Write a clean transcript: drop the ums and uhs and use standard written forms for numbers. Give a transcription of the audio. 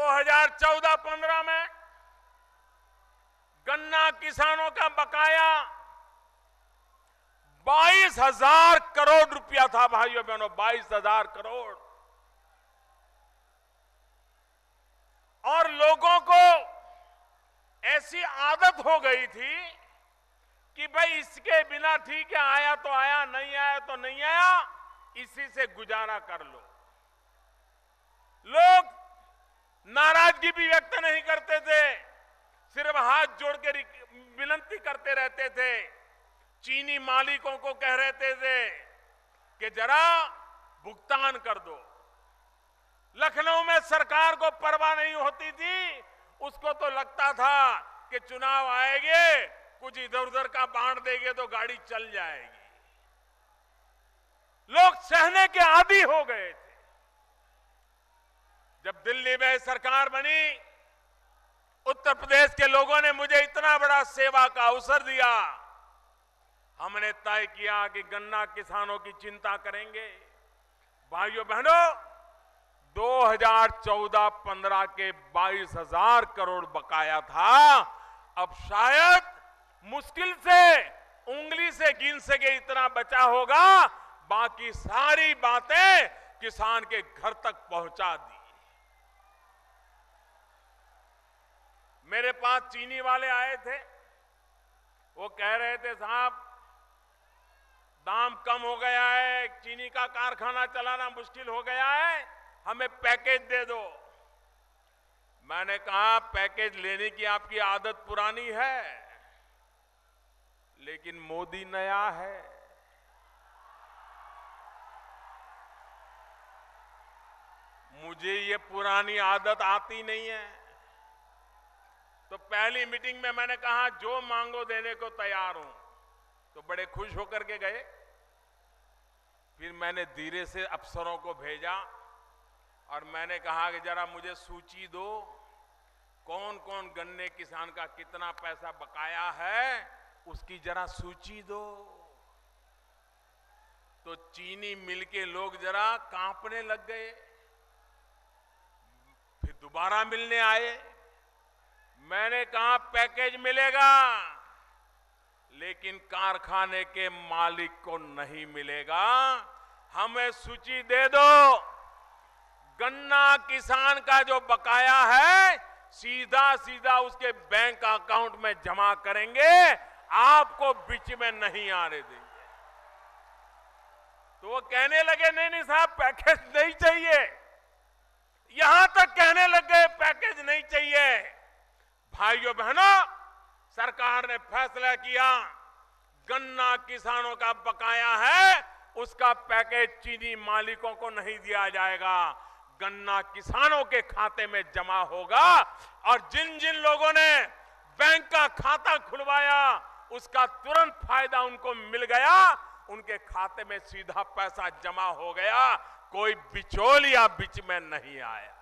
2014-15 में गन्ना किसानों का बकाया 22,000 करोड़ रुपया था भाइयों बहनों, 22,000 करोड़। और लोगों को ऐसी आदत हो गई थी कि भाई इसके बिना ठीक है, आया तो आया, नहीं आया तो नहीं आया, इसी से गुजारा कर लो। लोग नाराजगी भी व्यक्त नहीं करते थे, सिर्फ हाथ जोड़ के विनती करते रहते थे। चीनी मालिकों को कह रहते थे कि जरा भुगतान कर दो। लखनऊ में सरकार को परवाह नहीं होती थी, उसको तो लगता था कि चुनाव आएंगे, कुछ इधर उधर का बांट देंगे तो गाड़ी चल जाएगी। लोग सहने के आदी हो गए थे। जब दिल्ली में सरकार बनी, उत्तर प्रदेश के लोगों ने मुझे इतना बड़ा सेवा का अवसर दिया। हमने तय किया कि गन्ना किसानों की चिंता करेंगे। भाइयों बहनों, 2014-15 के 22,000 करोड़ बकाया था, अब शायद मुश्किल से उंगली से गिन सके इतना बचा होगा। बाकी सारी बातें किसान के घर तक पहुंचा दी। मेरे पास चीनी वाले आए थे, वो कह रहे थे साहब दाम कम हो गया है, चीनी का कारखाना चलाना मुश्किल हो गया है, हमें पैकेज दे दो। मैंने कहा पैकेज लेने की आपकी आदत पुरानी है, लेकिन मोदी नया है। मुझे ये पुरानी आदत आती नहीं है। तो पहली मीटिंग में मैंने कहा जो मांगो देने को तैयार हूं, तो बड़े खुश होकर के गए। फिर मैंने धीरे से अफसरों को भेजा और मैंने कहा कि जरा मुझे सूची दो, कौन कौन गन्ने किसान का कितना पैसा बकाया है, उसकी जरा सूची दो। तो चीनी मिल के लोग जरा कांपने लग गए। फिर दोबारा मिलने आए। मैंने कहा पैकेज मिलेगा, लेकिन कारखाने के मालिक को नहीं मिलेगा, हमें सूची दे दो। गन्ना किसान का जो बकाया है सीधा सीधा उसके बैंक अकाउंट में जमा करेंगे, आपको बीच में नहीं आने देंगे। तो वो कहने लगे नहीं नहीं साहब पैकेज नहीं चाहिए, यहां तक कहने लग गए पैकेज नहीं चाहिए। भाइयों बहनों, सरकार ने फैसला किया गन्ना किसानों का बकाया है, उसका पैकेज चीनी मालिकों को नहीं दिया जाएगा, गन्ना किसानों के खाते में जमा होगा। और जिन जिन लोगों ने बैंक का खाता खुलवाया उसका तुरंत फायदा उनको मिल गया, उनके खाते में सीधा पैसा जमा हो गया, कोई बिचौलिया बीच में नहीं आया।